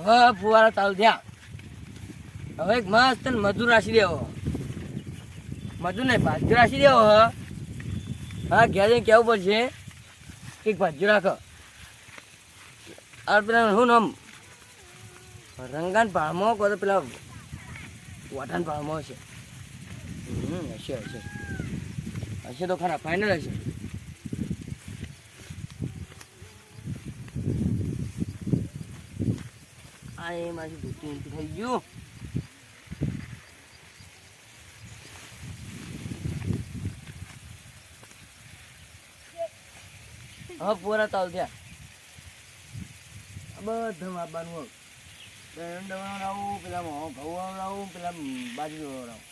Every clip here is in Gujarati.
હવે ફુવારા ચાલુ થયા. હવે એક મસ્ત મજૂર રાખી દેવો. મજૂર નહીં ભાજ્યો રાખી દેવો. હા ઘેર જઈને કેવું પડશે કે ભાજ્યો રાખો. આ પેલા શું નામ રંગાન પાળમાં કહો તો પેલા વાટાન પાળમાં હશે. હશે હશે હશે તો ખરા ફાઇનલ હશે. આ એ મારી ભૂતી થઈ ગયું. હવે પૂરા તાલ થયા. બધા આપવાનું લાવું, પેલા ઘઉં લાવું, પેલા બાજુ લાવું.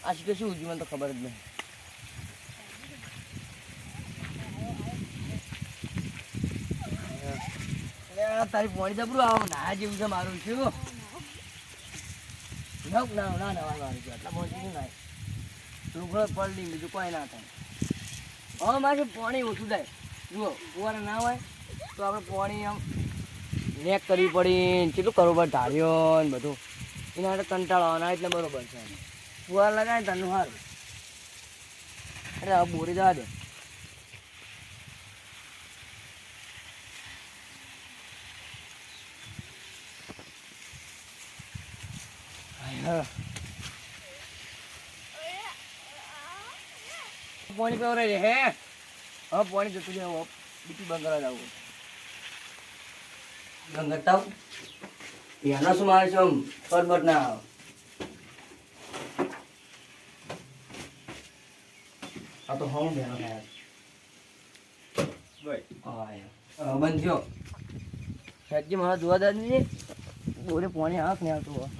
આ શીખે શું મને તો ખબર જ નહીં. તારી પોણી જબરું આવો ના જેવું છે મારું છું. ના ના નવા મારું છું આટલા પહોંચી ના લુગડો પડી બીજું કોઈ ના થાય. હવે મારે પાણી ઓછું થાય. જુઓ ફુવારા ના હોય તો આપણે પાણી આમ નેક કરવી પડી. કેટલું કરવું પડે ઢાળ્યો ને બધું એના માટે કંટાળો આવવાના એટલે બરોબર છે. ફુવારા લગાવે ને તને સારું. અરે હવે બોરી જવા દે. પાણી પીવરાય હે. હવે પાણી જતું જાય. બીજું બંગરા જવું ગંગરતા એના શું મારે છે આમ પરબટ ના આવે. આ તો હું બેનો ખાયા બંધ થયો. સાજી મારા જોવા દાદી બોરે પાણી આંખ ને આવતું.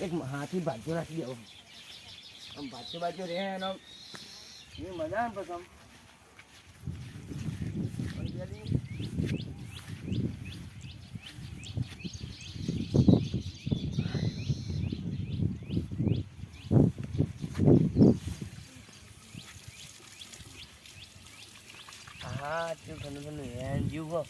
એક હાથી ભાજ્યો રાખી દેવો. આમ ભાજ્યો રે એનો એ મજા ને પછી હા ઠંડુ ઠંડુ હેન જીવ હો.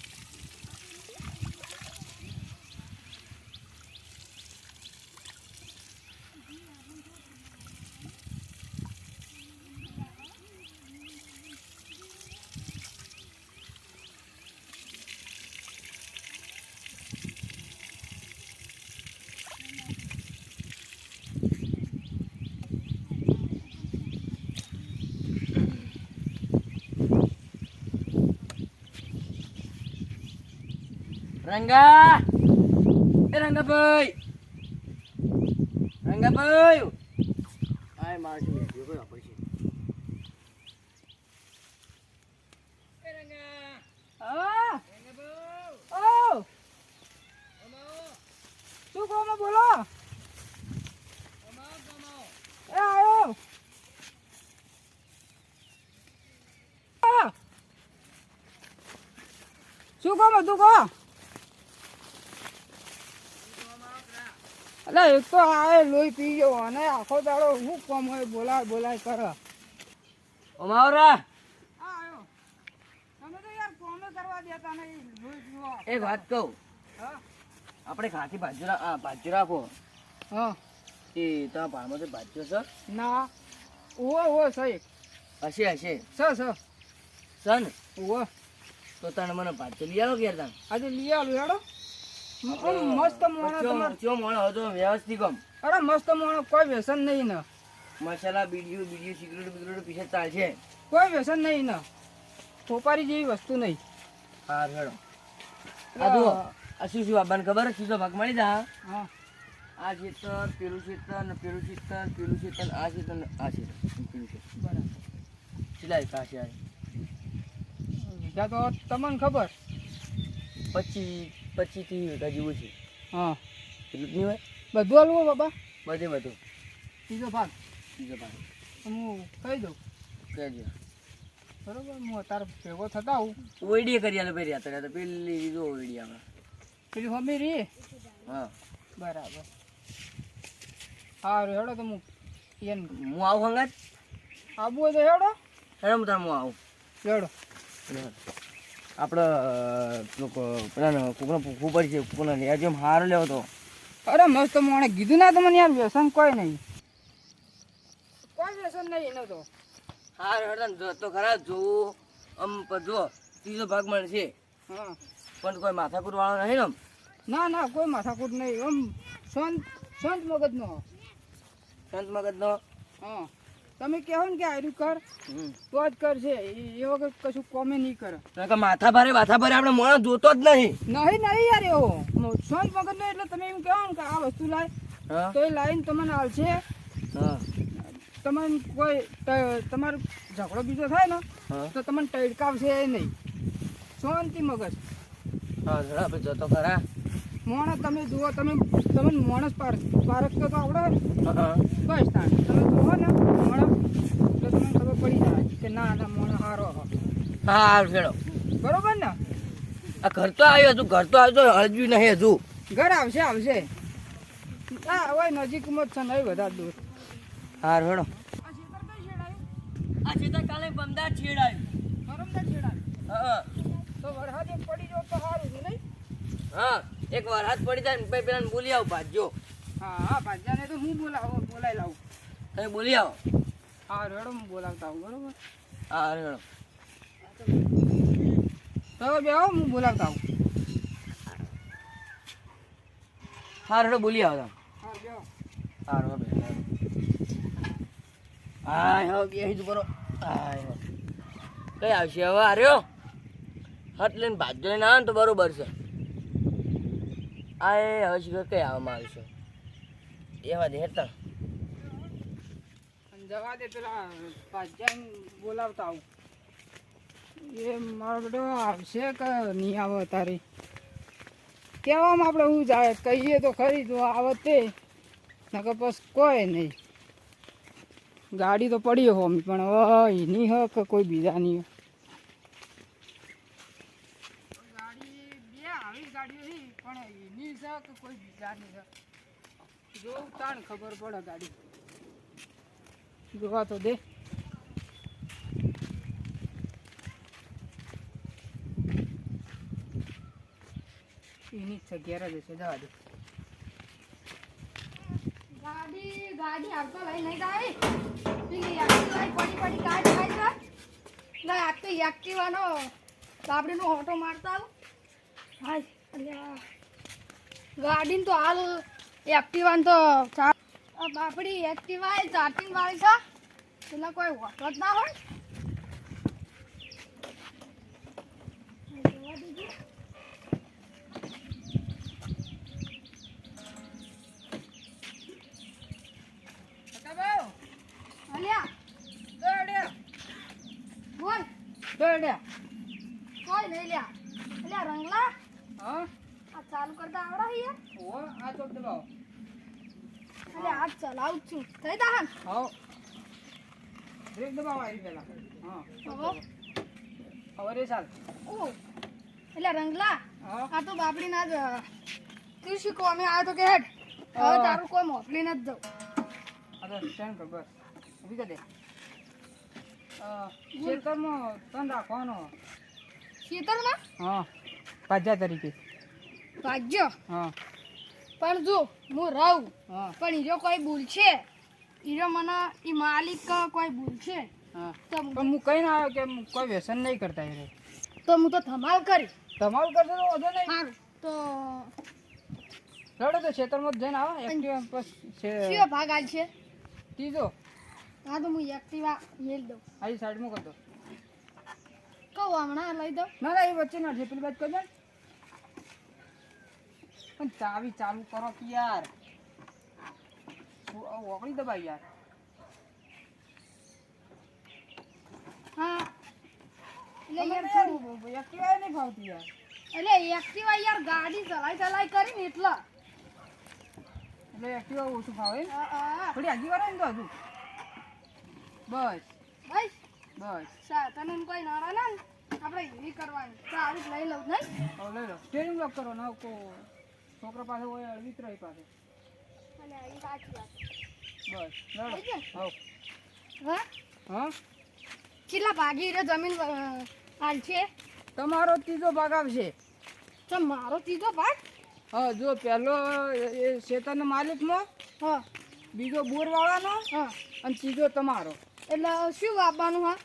રંગા એ રંગાભાઈ આય માર શું વિડિયો કોઈ આપે છે. એ રંગા હા રંગાભાઈ ઓ શું કહો માં બોલો. એ આયો શું કહો બધું કહો. એટલે એક તો આ લોહી પી ગયો અને આખો દાડો શું કામ હોય બોલાય કરે. અમારા તમે તો યાર કોમ કરવા દેતા નહીં. લોહી પીવા એક વાત કહું. આપણે ખાંસી ભાજ્યો રાખો. હા એ તમારા ભાડમાં તો ભાજ્યો છે ના ઓ સહી હશે સર ને ઓ તો તને મને ભાજ્યો લઈ આવો ક્યારે તને આજે લઈ આવું હેડો. મસ્ત મોણો હતો વ્યવસ્થિત કામ. અરે મસ્ત મોણો કોઈ વ્યસન નહીં ને. મસાલા બીડીયું સિગરેટ પીછે ચાલશે. કોઈ વ્યસન નહીં ને. સોપારી જેવી વસ્તુ નહીં. હા હેડો. આ જુઓ આ શું આપવાનું ખબર સીધો ભાગ મળી જા. હા આ ખેતર પેલું ખેતર ને પેલું ખેતર પેલું ખેતર આ ખેતર ને આ ખેતર પેલું ખેતર બરાબર. સિલાઈ કાશે તો તમને ખબર 25 વીઘા જેવું છે. હા એટલું જ નહીં હોય. બધું આલું બાબા બધું. ત્રીજો ભાગ હું કહી દઉં કહેજો બરોબર. હું તારે ભેગો થતા આવું. ઓઈડી કરી આલે ભાઈ રહ્યા તો પેલી લીધો ઓઈડી આપણે પેલી હમી રી. હા બરાબર. સારું હેડો તો હું આવું હંગાત આવું હોય તો હેડો હું આવું હેડો. આપણે પેલા કોકને પૂછવું પડશે, કોકને લેવા જેમ હારો લેવો તો. અરે મસ્ત મોણે કીધું ના તમને યાર, વ્યસન કોઈ નહીં, કોઈ વ્યસન નહીં એનો તો. હાર હડન જો તો ખરા જોવું આમ જો ત્રીજો ભાગ મળશે. હા પણ કોઈ માથાકૂટ વાળો નહીં ને આમ. ના ના કોઈ માથાકૂટ નહીં, આમ શાંત શાંત મગજનો. શાંત મગજનો. હા તમે કહો ને કે આર્યું કર તો જ કરશે, એ વગર કશું કોમે નહીં કરે. માથા ભારે આપણે મોણસ જોતો જ નહીં. નહીં નહીં યાર, એવો શાંત મગજનો એટલે તમે એમ કહો ને કે આ વસ્તુ લાય તો એ લાઈને તમને આવશે. તમને કોઈ તમારો ઝઘડો બીજો થાય ને તો તમને ટડકાવશે નહીં, શાંતિ મગજ. હા આપણે જતો ખરા મોણસ તમે જુઓ, તમને મોણસ પારખતો તો આવડે બસ તાણ તમે જુઓ ને મોણસ તો તમને ખબર પડી જાય કે ના ના મોણસ સારો. હા ખેડો બરોબર ને. આ ઘર તો આવ્યો હજુ, ઘર તો આવ્યો હજુ નહીં, હજુ ઘર આવશે આવશે. હા હવે નજીકમાં જ છે, નહીં વધારે દૂર. હા હેડો. આ ખેતર કઈ છેડાયું? આ ખેતર કાલે બમદાર છેડાયું. બરમદાર છેડાયું. હા તો વરસાદ એક પડી જાવ તો સારું છે નહીં? હા એક વાર હાથ પડી જાય ને પછી પેલા બોલી આવો ભાજ્યો. હા હા ભાજ્યાને તો હું બોલાવી લાવું. તમે બોલી આવો. હા રેડો હું બોલાવતા આવું. બરોબર. હા રેડો. તો બેહો હું બોલાવતા આવું. હા રેડો બોલી આવો તમે. હા બેહો. હા રેડો બે. હા હવે બેસી જ બરો. હા કઈ આવશે હવે આર્યો હાથ લઈને ભાજ્યો લઈને આવે ને તો બરોબર છે. આ એ હવે શિખર કઈ આવવામાં આવશે એવા દે હેઠળ. જવા દે પેલા ભાજ્યાને બોલાવતા આવું. એ મારો બેટો આવશે કે નહીં આવે તારી કહેવામાં આપણે શું જાય, કહીએ તો ખરી તો આવે તે નકર બસ કોઈ નહીં. ગાડી તો પડી હો પણ હવે એની હ કે કોઈ બીજાની ગાડી, બે આવી ગાડીઓ છે પણ એની છે કે કોઈ બીજાની છે જોવું તાણ ખબર પડે. ગાડી જોવા તો દે. એની જગ્યા જ છે, જવા દે. ગાડી આવતો લઈ નહીં જાય. પેલી એક્ટિવા પડી કાઢ થાય છે. ના આ તો એક્ટિવાનો બાપડીનો ઓટો મારતા આવું. હાય અલ્યા ગાડીને તો હાલ એક્ટિવાને તો બાપડી એક્ટિવા એ ચાર્જિંગ વાળી છે, એટલે કોઈ ઓટો જ ના હોય. કોઈ નહીં લ્યા. અલ્યા રંગલા હા આ ચાલુ કરતા આવડે યાર? ઓ આ ચોક દબાવો. અલ્યા આ ચલાવું છું થઈ દાહન. હા બ્રેક દબાવો આવી પેલા. હા હવે રે ચાલ. ઓ અલ્યા રંગલા હા આ તો બાપડી ના જ તું શીખો અમે આવ્યો તો કે હેડ હવે તારું કોઈ મોકલી નથી દઉં. આ તો સ્ટેન્ડ કર બસ ઊભી કરી દે. ખેતરમાં તન રાખવાનો. ખેતરમાં હા પાજા તરીકે. ભાગ્ય હા પણ જો હું રહું હા પણ હીરો કોઈ ભૂલશે, હીરો મને એ માલિક કોઈ ભૂલશે હા તો પણ હું કઈ ના આવ્યો કે કોઈ વ્યસન નહીં કરતા એ. તો હું તો ધમાલ કરી. તમારું કરશે તો વધુ નહીં. સારું તો રડો તો ખેતરમાં જ જઈને આવો. એક્ટિવા કયો ભાગ આલ છે? ત્રીજો. હા તો હું એક્ટિવા મેળ દઉં. આવી સાઈડમાં કરી દો. કહું હમણાં લઈ દઉં. ના ના એ વચ્ચે ના છે, પેલી બાજુ કરી દે. પણ ચાવી ચાલુ કરો કે યાર. ઓગળી દબાઈ યાર. હા એટલે યાર થોડું એક્ટિવા નહીં ફાવતી યાર. એટલે એક્ટિવા યાર ગાડી ચલાઈ કરીને એટલા એટલે એક્ટિવા ઓછું ફાવે ને. હા થોડી આગી વાળા ને તો હજુ. બસ બસ બસ તને કોઈ નડે ને આપણે એવી કરવાની તો આવી લઈ લઉં નહીં. હવે લઈ લો. સ્ટેરિંગ લોક કરો ના કો છોકરા પાસે હોય અળવિતરાય પાસે. અને એ સાચી વાત. બસ લડો. થઈ ગયું? હા હા હા કેટલા ભાગી રે જમીન હાલ છે? તમારો ત્રીજો ભાગ આવશે. તો મારો ત્રીજો ભાગ? હા, જો પહેલો એ શેતરનો માલિકનો, હા બીજો બોરવાળાનો હા. અને ત્રીજો તમારો. એટલે શું વાપવાનું? હા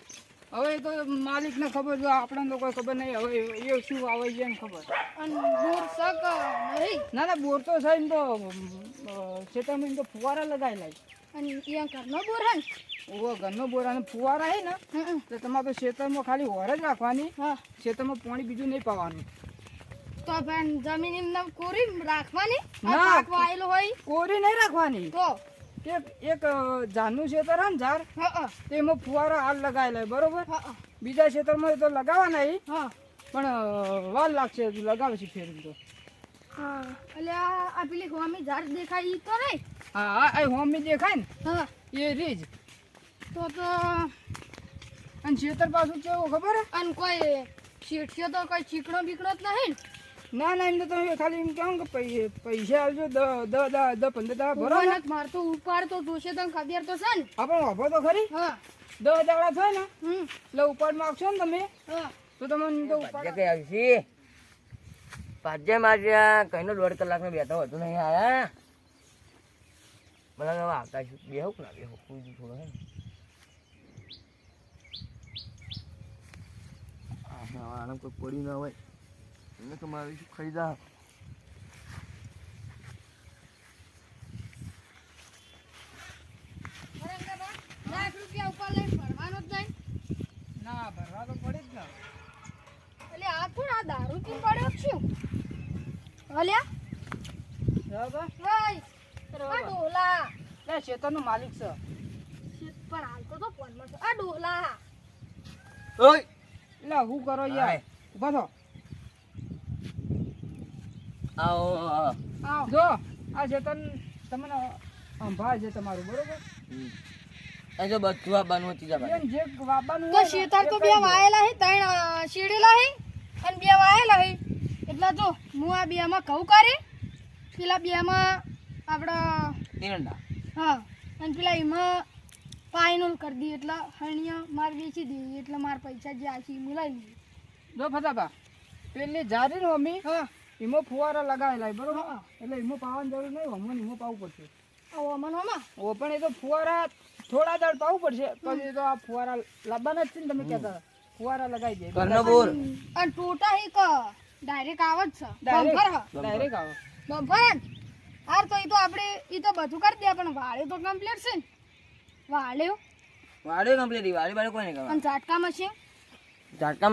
હવે એ તો માલિકને ખબર, જો આપણને તો કોઈ ખબર નહીં. હવે એ શું આવે છે એને ખબર. અને બોર શક નહીં. ના ના, બોર તો છે ને, તો ખેતરમાં તો ફુવારા લગાવી લાય. અને અહીંયા ઘરનો બોર હે ને? ઓવો, ઘરનો બોર અને ફુવારા હે ને, તો તમારે તો ખેતરમાં ખાલી હોર જ રાખવાની. હા. ખેતરમાં પાણી બીજું નહીં પાવાનું. તો પણ જમીન એમને કોરી રાખવાની? ના. પાક વાયેલો હોય કોરી નહીં રાખવાની. તો એક ઝાડનું ખેતર હે ને, ઝાડ, હા તો એમાં ફુવારા હાલ લગાવી લાય, બરોબર. હા બીજા ખેતરમાં તો લગાવવાના નહીં, હા પણ વાર લાગશે, લગાવે છે ફેર તો. હા. એટલે આ પેલી હોમી ઝાડ દેખાય ઈ તો નહીં? હા હા, આ હોમી દેખાય ને હા. એ રીજ. તો અને ખેતર પાછું કેવું ખબર હે? અને કોઈ શેઠિયો તો કોઈ ચીકણો બીકણો જ નહીં ને? ના ના, એમ તો તમે ખાલી એમ કહો કે પૈસા આવજો 10-15 દાડા ભરો ને. ભગવાન જ મારતો ઉપાડ તો જોશે તો ખબર તો છે ને? આપણે વાપરો તો ખરી. હા 10 દાડા થાય ને હમ એટલે ઉપાડમાં આવશો ને તમે, હા. તો તમને તો ઉપાડ. ભાજ્ય કઈ આવશે? ભાજ્ય માર્યા કઈનો 1.5 કલાકનો બેઠો હતો નહીં આયા. મને હવે આવતા છું. બેહું ના બેહું કોઈ થોડો હે ને. આને કોઈ પડી ના હોય એને તો મારે શું ખાઈ જા. લાખ રૂપિયા ઉપર લઈને ભરવાનો જ નહીં? ના, ભરવા તો પડે જ ને. એટલે આ કોણ આ દારૂ પી પડ્યો છે શું? અલ્યા બરાબર. ભાઈ આ ડોલા એ ખેતરનો માલિક છે. પણ હાલતો તો ફોનમાં છે. આ ડોલા ઓય એટલે શું કરો યાર? હાય. ઉભા થો. આવો આવો. આવ જો આ ખેતર તમને અંભાળ છે તમારું, બરોબર. એ જો બધું આપવાનું હતી જા એમ જે વાપવાનું તો હોય ને, શેતાર તો એ બે કરી દો. વાયેલા હે, ત્રણ શીડેલા હે અને બે વાયેલા હે. એટલે જો હું આ બે માં ઘઉં કરી, પેલા બે માં આપડા તીરંડા. હા, અને પેલા એમાં ફાઇનલ કરી દી. એટલે હણિયા માર વેચી દઈએ એટલે માર પૈસા જે આ છે એ મુલાઈ લઈએ. જો ફટાફા પેલી જારી ને મમ્મી, હા એમાં ફુવારા લગાવેલા બરોબર. હા. એટલે એમાં પાવાની જરૂર નહીં, હમણાં એમાં પાવું પડશે. આવો મનોમાં ઓ પણ એ તો ફુવારા થોડા દાડ પાવું પડશે, પછી તો આ ફુવારા લાવવાના જ છે ને. તમે કહેતા હતા, ફુવારા લગાવી દે. ઘરનો બોર. અને ટોટા એક ડાયરેક્ટ આવે જ છે. ડાયરેક્ટ બમ્પર હ. ડાયરેક્ટ આવે. બમ્પર જ. હાર તો એ તો આપણે એ તો બધું કરી દે, પણ વાળે તો કમ્પ્લીટ છે ને. વાળ્યો વાડે કમ્પ્લીટ વાડે બાડે કોઈ નહીં કરવા. અને ઝાટકા મશીન. ઝાટકા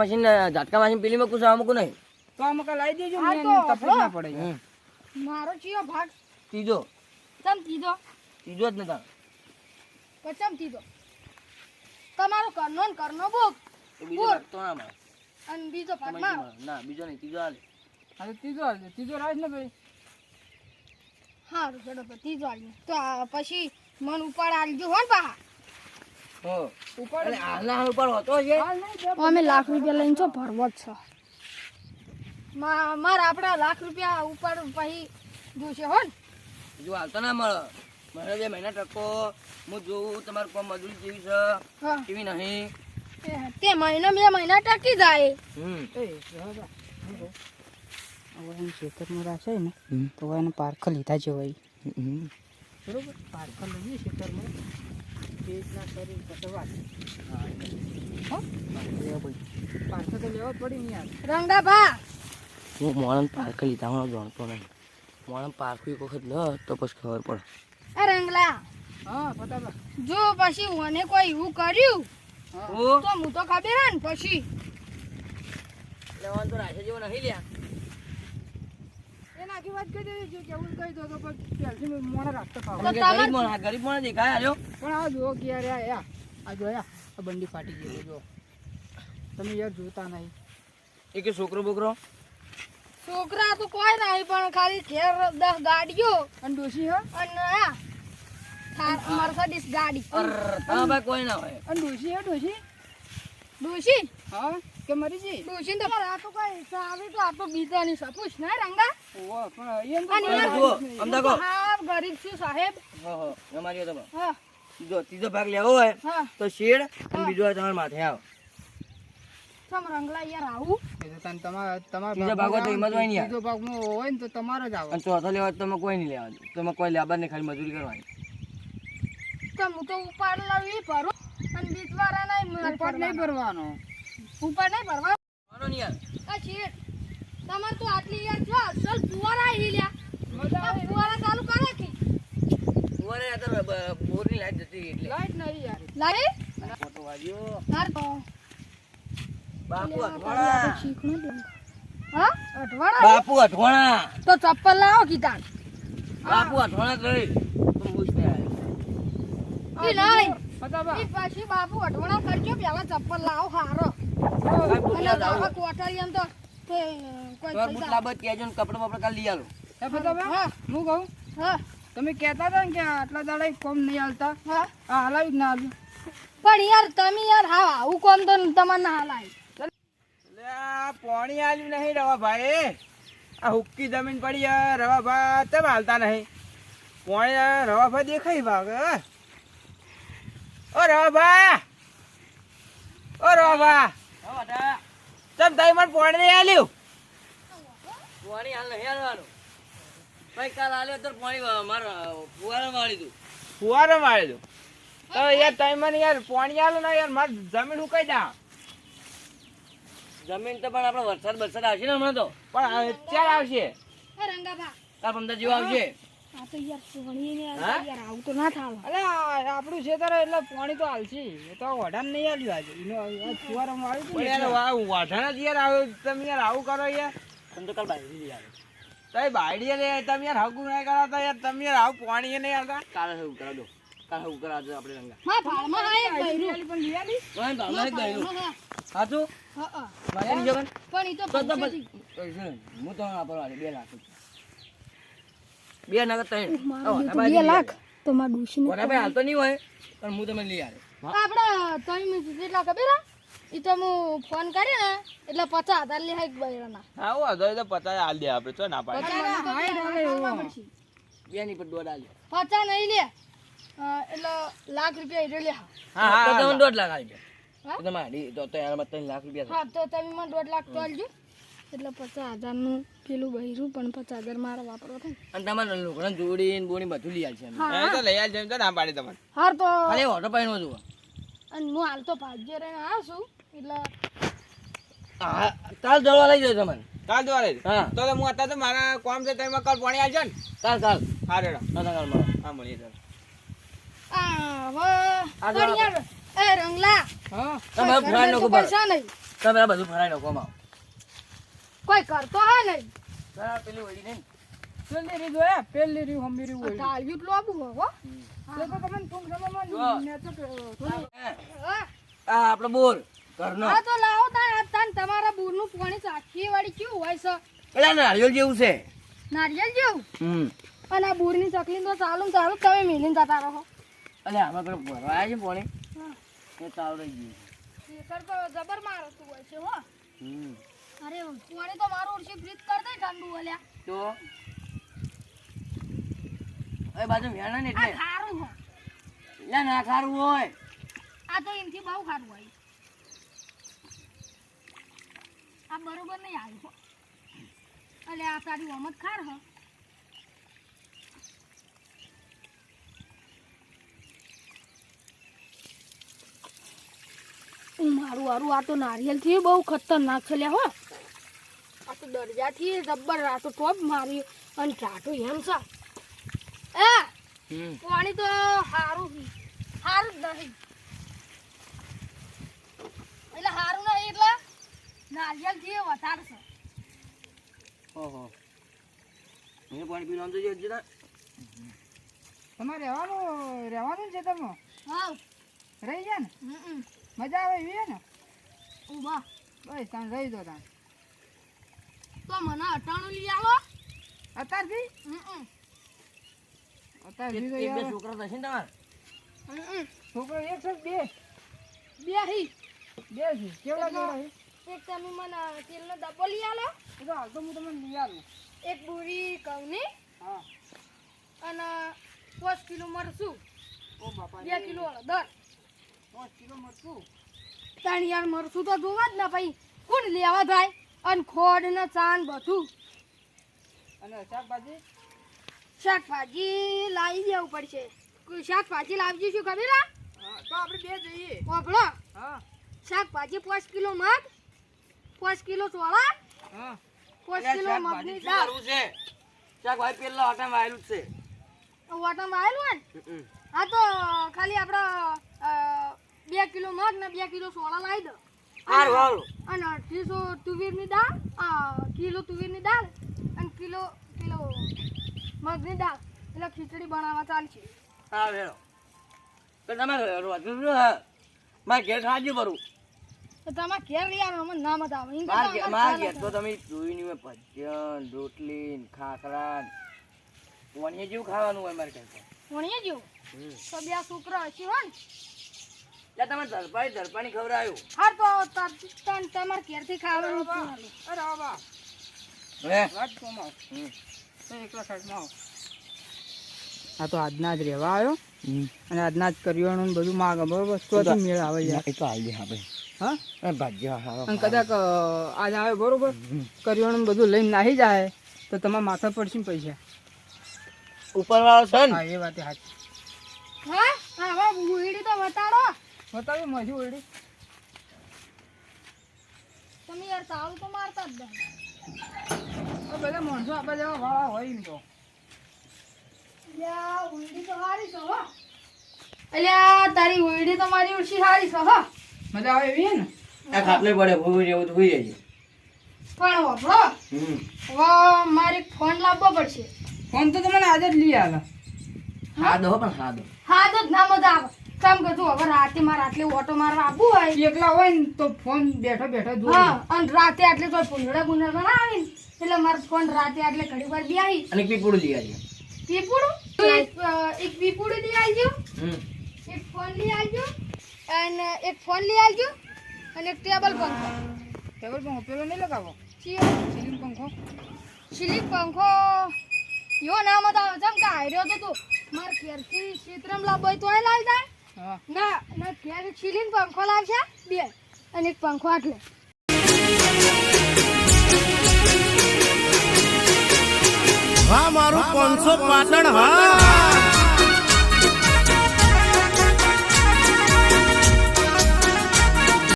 મશીન પેલી માં કુછ મૂકું નહીં. તો આ મકા લાવી દેજો, હા મને તો તકલીફ ના પડે. હમ. મારો ચિયો ભાગ ત્રીજો ચમ કીધો? ત્રીજો જ નતા. ચમ કીધો? તમારો કરનો ને કરનો બુક તો બીજો બોલ. ભાગ તો ના મળે. અને બીજો ભાગ તમારી મારો. જીવનમાં. ના બીજો નહીં ત્રીજો હાલે. હા તો ત્રીજો રાજ ને ભાઈ. હારું ચડો તો ત્રીજો આલ્યો. તો આ પછી મન ઉપાડ આલજો હો ને પા. હો ઉપાડ એટલે હાલના હાલ ઉપર હોતો છે. હાલ નહીં દે. અમે લાખ રૂપિયા લઈને છો ભરવો જ છે. મારે આપડા લાખ રૂપિયા ઉપાડ પછી જોશે હો ને. જો હાલતો ના મળે. મને 2 મહિના ટકો હું જોઉં તમારું કામ મજૂરી જેવી છે હા કેવી નહીં. તે મહિનો 2 મહિના ટકી જાય. એ રાજા, હવે એમ ખેતરમાં રાખે ને તો એને પારખા લીધા છે ભાઈ, બરોબર. પારખા લઈએ ખેતરમાં, પેટના શરીર કટવા. હો, પારખા તો લેવા જ પડી ને યાર. રંગા ભા હું મોણન પાર્ક લીધા હું જાણતો નહીં. મોણન પાર્ક એક વખત લે તો પછી ખબર પડે. એ રંગલા હા ફટાફટ. જો પછી મને કોઈ એવું કર્યું હા ઓ તો હું તો ખબર હે ને પછી. લેવાનું તો રાશે જેવો નહીં લ્યા. એને આખી વાત કહી દેવી છે, કેવું કહી દો તો પછી પહેલથી મેં મોણા રાખતો ખાવ. તો ગરીબ મોણ આ ગરીબ મોણ દેખાય આલ્યો. પણ આ જુઓ કે યાર આ જો આ બંડી ફાટી ગઈ છે, જો તમે યાર જોતા નહીં. એ કે છોકરો બોકરો છોકરા તો કોઈ નહીં, પણ ખાલી ઘેર 10 ગાડીઓ અને ડોશી હા, અને મર્સિડીઝ ગાડી. હા ભાઈ કોઈ ના હોય. અને ડોશી હા, ડોશી ડોશી હા કે મરી જઈ. ડોશી તો આ તો કોઈ સાવે તો આ તો બીજાની સપુસ ના રંગા. ઓહો, પણ એમ તો અને કોઈ જુઓ, વાત નહીં. અમદાકો. હા ગરીબ છું સાહેબ. હો હો અમારી તો હા જો ત્રીજો ભાગ લેવો હોય હા તો શેડ અને બીજો હોય તમારા માથે આવો. ચમ રંગલા યાર આવું એ તો તને તમારા ત્રીજો ભાગ હોય તો એમાં જ હોય ને યાર. ત્રીજો ભાગમાં હોય ને તો તમારે જ આવે અને ચોથો લેવા તો તમે કોઈ નહીં લેવા દો. તમે કોઈ લેબર નહીં, ખાલી મજૂરી કરવાની. તો હું તો ઉપાડ લાવી ભરું અને બીજવાળા નહીં ઉપાડ નહીં ભરવાનો ઉપાડ નહીં ભરવા માનો નહીં યાર. આ શેઠ તમાર તો આટલી યાર જો અસલ ફુવારા હી લ્યા મજા આ આવે ફુવારા ચાલુ કરે કે ઉવારે આ તો બોરની લાઈટ જતી રહી એટલે. લાઈટ નહીં યાર લારે ફોટો વાગ્યો. તાર તો બાપુ અઠવાણા. શીખણું દે હા અઠવાડા બાપુ અઠવાણા. તો ચપ્પલ લાવો કીધા બાપુ અઠવાણા કરી. તો મૂછ ને આયા. ઈ નહીં બતાવા ઈ પછી બાપુ અઠવાડા કરજો પેલા ચપ્પલ લાવો હારો કાંઈ બૂટ અને લેવા જાવું બાપા હોય. કોટરી એમ તો કોઈ તમારે બૂટ લાવવા હોય તો કહેજો ને કપડાં બપડા કાલે લઈ આલો. એ બતાવા હા હું કહું હા તમે કહેતા હતા ને કે આટલા દાડા કોમ નહીં હાલતા હા આ હલાવી જ ના હાલ્યું પણ યાર તમે યાર હા આવું કોમ તો તમારે ના હાલાય પાણી આલ્યું નહીં રવાભાઈ. આ હુક્કી જમીન પડી રવાભા તેમ હાલતા નહીં. પાણી રવાભા દેખાય ભાગ. ઓ રવાભા, ઓ રવાભા, હા, વાટા. ચમ તાઈ મને પાણી નહીં આલ્યું? પાણી હાલ નહીં હાલવાનું. ભાઈ કાલ આલ્યો તો પાણી મારા ફુવારામાં વાળી દઉં. ફુવારો મારી દઉં તો યાર તમે મને યાર પાણી આલો ને યાર મારી જમીન હુકાઈ જા. જમીન તો પણ આપણે વરસાદ બરસાદ આવશે ને હમણાં તો. પણ ક્યારે આવશે? એ રંગાભા કાલ 15 જેવો આવશે. આ તો યાર સોણી ને હા? યાર આવું તો ના થાવ અરે આપણું ખેતર એટલે પાણી તો હાલશે એ તો વઢાણ નહીં હાલ્યું આજે એનો ફુવારામાં આવ્યું હતું પણ ને યાર વાઠાણા જ યાર આવો તમે યાર આવું કરો યાર. તમે તો કાલ બાજરી લઈ આવે. તમે બાયડી લે તમે યાર હગું નહીં કરાતા યાર. તમે યાર આવું પાણી નહીં આવતા. કાલે એવું કરાવ દો. કાલે એવું કરાવ દો આપણે રંગા. માં ભાળમાં આ એક બૈરું પણ લઈ આલી કોઈ ભાવના એક બહેરું. હા સાચું? હા મારી જગન. પણ ઈ તો તો તો પંચાયતી. હું તો વાપરવાની 2 લાખ. 2 નગર 3. મારું તો 2 લાખ તો માં ડૂશીને ઓના ભાઈ હાલ તો નહીં હોય પણ હું તમને લઈ આવે. આપણે તમે જેટલા ખબર હે ઈ તો હું ફોન કર્યો ને એટલે 50,000 લે એક બૈરાના હા હું અધો તો પચાસ હાલ દે આપણે તો ના પાડે. 2 ની પર દોડ આલ્યો. 50 નહીં લે એટલે લાખ રૂપિયા એટલે લે હા તો હા તમને 1.5 લાખ આવી જાય. હા? તો તમારી તો યાર 3 લાખ રૂપિયા હા તો તમે મને 1.5 લાખ તો આલજો એટલે 50,000 નું પેલું બૈરું પણ 50,000 મારે વાપરવા થાય અને તમારે લોકોને જોડીને બોડી બધું લઈ આવશે અમે. હા તો લઈ આવજો એમ તો ના પાડી તમારે. હાર તો ખાલી ઓટો પાઈનો જુઓ. અને હું હાલ તો ભાગ્ય રહીને આવશું એટલે હા, કાલ દવા લઈ જાવ તમને. કાલ દોરે હા તો હું અત્યારે તો મારા કોમ છે તમે કાલ પાણી આવજો ને. કાલ કાલ હા રેડો કાલ મળો. હા મળીએ ચાલો. આ હવે પણ યાર એ રંગલા હા તમે કોઈ ફરાઈ ઘરમાં નાખો તો બસ. પૈસા નહીં તમે આ બધું ફરાઈ નાખો માં. કોઈ કરતો હે નહીં પેલી વળી નહીં. પેલી રીત હોય પેલી રીત હમી રીત હોય ટાળ્યું જ લોબું હો એટલે તો તમને ટૂંક સમયમાં જો. મેં તો થોડી આ આપણો બોર ઘરનો. હા તો લાવો તાન તમારા બૂરનું પાણી સાખી વાળી કેવું હોય છે પેલા નારિયેળ જેવું છે. નારિયેલ જેવું હમ. અને આ બૂરની ચકલી તો ચાલુ ને ચાલુ તમે મિલીને જતા રહો અને આમાં પેલું ભરવા આવ્યા છે પાણી હા એ ચાલુ રહી ગયું. ખેતર તો જબર મારતું હોય છે હો હમ. અરે પાણી તો મારું ઉડશી ફ્રીજ કર દે ઠંડુ ઓલ્યા તો એ બાજુ વેણા ને આ એટલે ખારું હો એટલે ના ખારું હોય. આ તો એમથી બહુ ખારું હોય આ બરોબર નહીં આવ્યું હો અલે આ તારી ઓમત ખાર હ મારું હારું આ તો નારિયેલ થી બહુ ખતરનાક છે લે હો આ તો દરજાથી જબ્બર આ તો ટોપ મારી અને ટાટું એમ છે એ હમ. પાણી તો સારું જ નહીં એટલે સારું નહીં એટલે નારિયેલ થી વધારે છે ઓહો એને પાણી પીવાનું તો જોઈએ જ ને. તમારે રહેવાનું છે તમે હા રહી જાય ને હમ મજા આવે એવી હે ને ઉભા બસ તાણ રહી દો તાણ તો મને અટાણું લઈ આવો અત્યારથી હમ અત્યારથી તો એક બે યાર છોકરા થશે ને તમારે. છોકરો એક છે કે બે હી બે છે કેવડા કેવડા છે એક તમે મને તેલનો ડબ્બો લઈ આલો એ તો હાલ તો હું તમને લઈ આવું એક બુરી ઘઉંની હા અને 5 કિલો મરચું ઓ બાપા 2 કિલો હળદર 5 કિલો મરચું તાણ યાર મરસું તો જોવા જ ને ભાઈ કોણ લેવા જાય અને ખોડ ને ચાન બધું અને શાકભાજી શાકભાજી લાવી દેવું પડશે કોઈ શાકભાજી લાવજી શું ખબર હા, તો આપણે બે જઈએ ઓપડો હા શાકભાજી 5 કિલો મગ 5 કિલો ચોળા હા 5 કિલો મગની દાળ શાકભાજી પેલા હોટામાં આવેલું જ છે વાટામાં આવેલું ને હા તો ખાલી આપણે 2 કિલો મગ ને 2 કિલો સોળા લાવી દો સારું અને 250 તુવેરની દાળ કિલો તુવેરની દાળ અને કિલો મગની દાળ એટલે ખીચડી બનાવવા ચાલશે હા વેરો તો તમે રોજનું શું હે મારે ઘેર ખાજો બરું તો તમે ઘેર લઈ આવો અમને ના મજા આવે ઈમ મારા ઘેર તો તમે જોયું નહીં હોય ભજન રોટલી ને ખાખરા ને વણીએ જેવું ખાવાનું હોય મારે ઘેર તો ભણીએ જો તો બે છોકરા હશે હો ને ત્યાં તમે ધરપાણી ખવડાવ્યું હાર તો તમારે ઘેરથી ખાવાનું જ છે. અરે બાબા હે વાત કોમાવ હમ. તો એકલા સાઈડમાં આવો આ તો આજના જ રહેવા આવ્યો અને આજના જ કરિયાણું ને બધું માગે બરોબર તો જ મેળ આવે યાર એ તો આવી આપણે હા ભાજ્યા હા અને કદાચ આજ આવે બરોબર કરિયાણું ને બધું લઈને નાહી જાય તો તમારા માથા પડશે ને પૈસા ઉપરવાળો છે ને હા એ વાત સાચી હા હવે ઉઈડી તો વટાડો બતાવ્યું મજુ ઓડી તમે યાર તાળું તો મારતા જ નહીં બધા માણસો આપણા જેવા વાળા હોય એમ તો યા ઉઈડી તો હારી છે હો અલ્યા તારી ઉઈડી તો મારી ઉડશી હારી છે હો મજા આવે એવી હે ને આ ખાટલે પડે ભૂઈ જેવું તો હોઈ જાય પણ વાપરો હવે મારે ફોન લાવવો પડશે ફોન તો તમને આજે જ લઈ આવે હા દો પણ હા દો હા તો જ ના મજા આવે કામ કરતું હવે રાતે મારે આટલે ઓટો મારવા આવવું હોય એકલા હોય ને તો ફોન બેઠો બેઠો જોઈ હા અને રાતે આટલે તો પુંજડા ગુંજડા ના આવે ને એટલે મારો ફોન રાતે આટલે ઘડી વાર બી આવી અને પીપળું લઈ આવીએ પીપુડું એક પીપુડું લઈ આવજો એક ફોન લઈ આવજો અને એક ફોન લઈ આવજો અને એક ટેબલ પંખો ટેબલ પંખો પેલો નહીં લગાવો ચિયો સીલિંગ પંખો સિલિંગ પંખો યો ના મત આવે ચમ કે હાર્યો તો તું માર ઘેરથી ક્ષેત્રમ લાવવો હોય તોય લાવી જાય હા ના ઘેર સિલિંગ પંખો લાવશે બે અને એક પંખો આટલે હા મારું 500 પાટણ હા